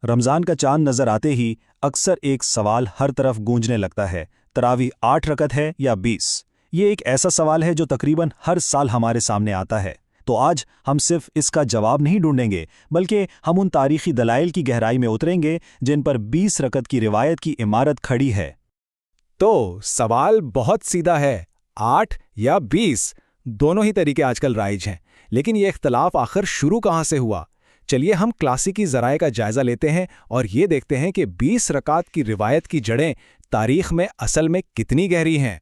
رمضان کا چاند نظر آتے ہی اکثر ایک سوال ہر طرف گونجنے لگتا ہے، تراویح 8 رکعت ہے یا 20؟ یہ ایک ایسا سوال ہے جو تقریباً ہر سال ہمارے سامنے آتا ہے۔ تو آج ہم صرف اس کا جواب نہیں ڈھونڈیں گے، بلکہ ہم ان تاریخی دلائل کی گہرائی میں اتریں گے جن پر 20 رکعت کی روایت کی عمارت کھڑی ہے۔ تو سوال بہت سیدھا ہے، 8 یا 20 دونوں ہی طریقے آج کل رائج ہیں، لیکن یہ اختلاف آخر شروع کہاں سے ہوا؟ چلیے ہم کلاسیکی ذرائع کا جائزہ لیتے ہیں اور یہ دیکھتے ہیں کہ 20 رکعت کی روایت کی جڑیں تاریخ میں اصل میں کتنی گہری ہیں۔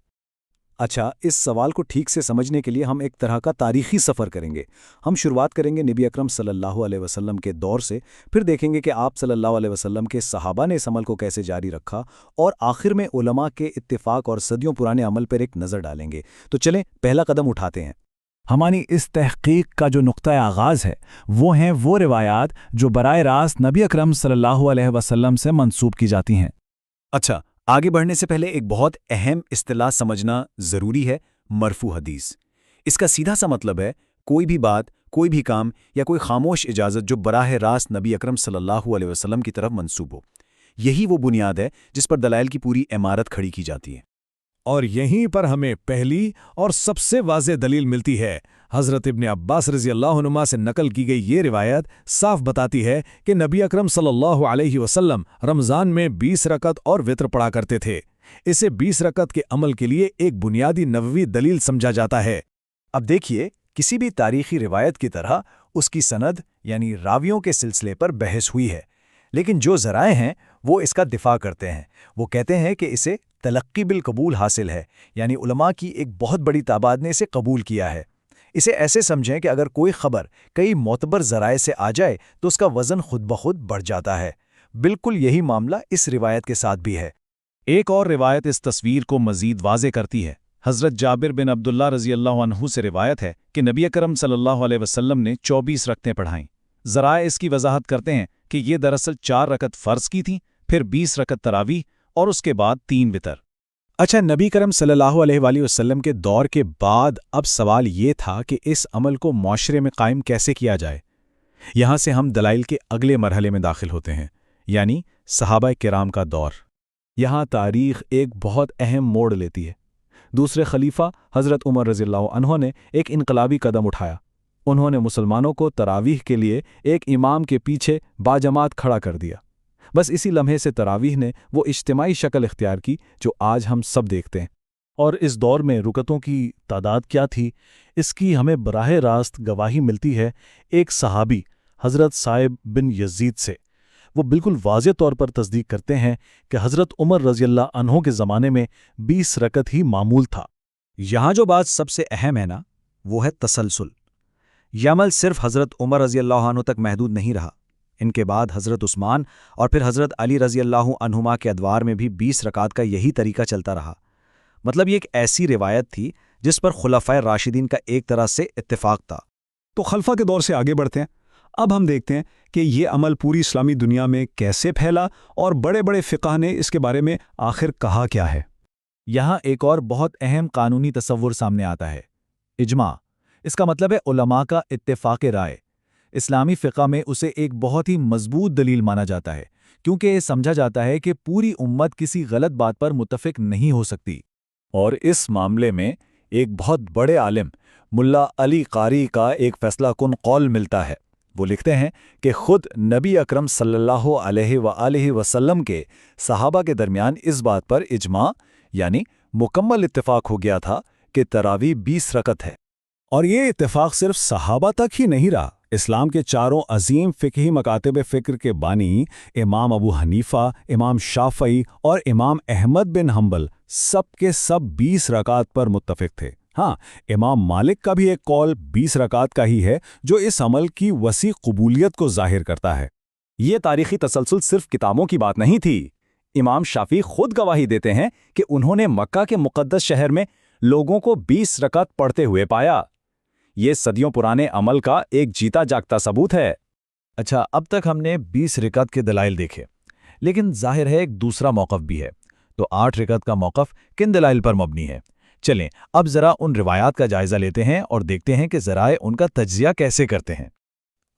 اچھا، اس سوال کو ٹھیک سے سمجھنے کے لیے ہم ایک طرح کا تاریخی سفر کریں گے۔ ہم شروعات کریں گے نبی اکرم صلی اللہ علیہ وسلم کے دور سے، پھر دیکھیں گے کہ آپ صلی اللہ علیہ وسلم کے صحابہ نے اس عمل کو کیسے جاری رکھا، اور آخر میں علماء کے اتفاق اور صدیوں پرانے عمل پر ایک نظر ڈالیں گے۔ تو چلیں پہلا قدم اٹھاتے ہیں۔ ہماری اس تحقیق کا جو نقطہ آغاز ہے وہ ہیں وہ روایات جو براہ راست نبی اکرم صلی اللہ علیہ وسلم سے منسوب کی جاتی ہیں۔ اچھا، آگے بڑھنے سے پہلے ایک بہت اہم اصطلاح سمجھنا ضروری ہے، مرفوع حدیث۔ اس کا سیدھا سا مطلب ہے کوئی بھی بات، کوئی بھی کام یا کوئی خاموش اجازت جو براہ راست نبی اکرم صلی اللہ علیہ وسلم کی طرف منسوب ہو۔ یہی وہ بنیاد ہے جس پر دلائل کی پوری عمارت کھڑی کی جاتی ہے۔ اور یہیں پر ہمیں پہلی اور سب سے واضح دلیل ملتی ہے۔ حضرت ابن عباس رضی اللہ عنہما سے نقل کی گئی یہ روایت صاف بتاتی ہے کہ نبی اکرم صلی اللہ علیہ وسلم رمضان میں 20 رکعت اور وتر پڑھا کرتے تھے۔ اسے 20 رکعت کے عمل کے لیے ایک بنیادی نبوی دلیل سمجھا جاتا ہے۔ اب دیکھیے، کسی بھی تاریخی روایت کی طرح اس کی سند یعنی راویوں کے سلسلے پر بحث ہوئی ہے، لیکن جو ذرائع ہیں وہ اس کا دفاع کرتے ہیں۔ وہ کہتے ہیں کہ اسے تلقی بالقبول حاصل ہے، یعنی علماء کی ایک بہت بڑی تعداد نے اسے قبول کیا ہے۔ اسے ایسے سمجھیں کہ اگر کوئی خبر کئی معتبر ذرائع سے آ جائے تو اس کا وزن خود بخود بڑھ جاتا ہے۔ بالکل یہی معاملہ اس روایت کے ساتھ بھی ہے۔ ایک اور روایت اس تصویر کو مزید واضح کرتی ہے۔ حضرت جابر بن عبداللہ رضی اللہ عنہ سے روایت ہے کہ نبی اکرم صلی اللہ علیہ وسلم نے 24 رکعتیں پڑھائیں۔ ذرائع اس کی وضاحت کرتے ہیں کہ یہ دراصل 4 رکعت فرض کی تھیں، پھر 20 رکعت تراویح اور اس کے بعد 3 وتر۔ اچھا، نبی کرم صلی اللہ علیہ وآلہ وسلم کے دور کے بعد اب سوال یہ تھا کہ اس عمل کو معاشرے میں قائم کیسے کیا جائے۔ یہاں سے ہم دلائل کے اگلے مرحلے میں داخل ہوتے ہیں، یعنی صحابہ کرام کا دور۔ یہاں تاریخ ایک بہت اہم موڑ لیتی ہے۔ دوسرے خلیفہ حضرت عمر رضی اللہ عنہ نے ایک انقلابی قدم اٹھایا۔ انہوں نے مسلمانوں کو تراویح کے لیے ایک امام کے پیچھے باجماعت کھڑا کر دیا۔ بس اسی لمحے سے تراویح نے وہ اجتماعی شکل اختیار کی جو آج ہم سب دیکھتے ہیں۔ اور اس دور میں رکعتوں کی تعداد کیا تھی، اس کی ہمیں براہ راست گواہی ملتی ہے ایک صحابی حضرت صائب بن یزید سے۔ وہ بالکل واضح طور پر تصدیق کرتے ہیں کہ حضرت عمر رضی اللہ عنہ کے زمانے میں 20 رکعت ہی معمول تھا۔ یہاں جو بات سب سے اہم ہے نا، وہ ہے تسلسل۔ یہ عمل صرف حضرت عمر رضی اللہ عنہ تک محدود نہیں رہا۔ ان کے بعد حضرت عثمان اور پھر حضرت علی رضی اللہ عنہما کے ادوار میں بھی 20 رکعت کا یہی طریقہ چلتا رہا۔ مطلب یہ ایک ایسی روایت تھی جس پر خلفائے راشدین کا ایک طرح سے اتفاق تھا۔ تو خلفہ کے دور سے آگے بڑھتے ہیں۔ اب ہم دیکھتے ہیں کہ یہ عمل پوری اسلامی دنیا میں کیسے پھیلا اور بڑے بڑے فقہ نے اس کے بارے میں آخر کہا کیا ہے۔ یہاں ایک اور بہت اہم قانونی تصور سامنے آتا ہے، اجماع۔ اس کا مطلب ہے علماء کا اتفاق رائے۔ اسلامی فقہ میں اسے ایک بہت ہی مضبوط دلیل مانا جاتا ہے، کیونکہ یہ سمجھا جاتا ہے کہ پوری امت کسی غلط بات پر متفق نہیں ہو سکتی۔ اور اس معاملے میں ایک بہت بڑے عالم ملا علی قاری کا ایک فیصلہ کن قول ملتا ہے۔ وہ لکھتے ہیں کہ خود نبی اکرم صلی اللہ علیہ وآلہ وسلم کے صحابہ کے درمیان اس بات پر اجماع یعنی مکمل اتفاق ہو گیا تھا کہ تراویح 20 رکعت ہے۔ اور یہ اتفاق صرف صحابہ تک ہی نہیں رہا۔ اسلام کے چاروں عظیم فقہی مکاتب فکر کے بانی امام ابو حنیفہ، امام شافعی اور امام احمد بن حنبل سب کے سب 20 رکعت پر متفق تھے۔ ہاں، امام مالک کا بھی ایک قول 20 رکعت کا ہی ہے جو اس عمل کی وسیع قبولیت کو ظاہر کرتا ہے۔ یہ تاریخی تسلسل صرف کتابوں کی بات نہیں تھی۔ امام شافعی خود گواہی دیتے ہیں کہ انہوں نے مکہ کے مقدس شہر میں لوگوں کو 20 رکعت پڑھتے ہوئے پایا۔ یہ صدیوں پرانے عمل کا ایک جیتا جاگتا ثبوت ہے۔ اچھا، اب تک ہم نے 20 رکعت کے دلائل دیکھے، لیکن ظاہر ہے ایک دوسرا موقف بھی ہے۔ تو 8 رکعت کا موقف کن دلائل پر مبنی ہے؟ چلیں اب ذرا ان روایات کا جائزہ لیتے ہیں اور دیکھتے ہیں کہ ذرائع ان کا تجزیہ کیسے کرتے ہیں۔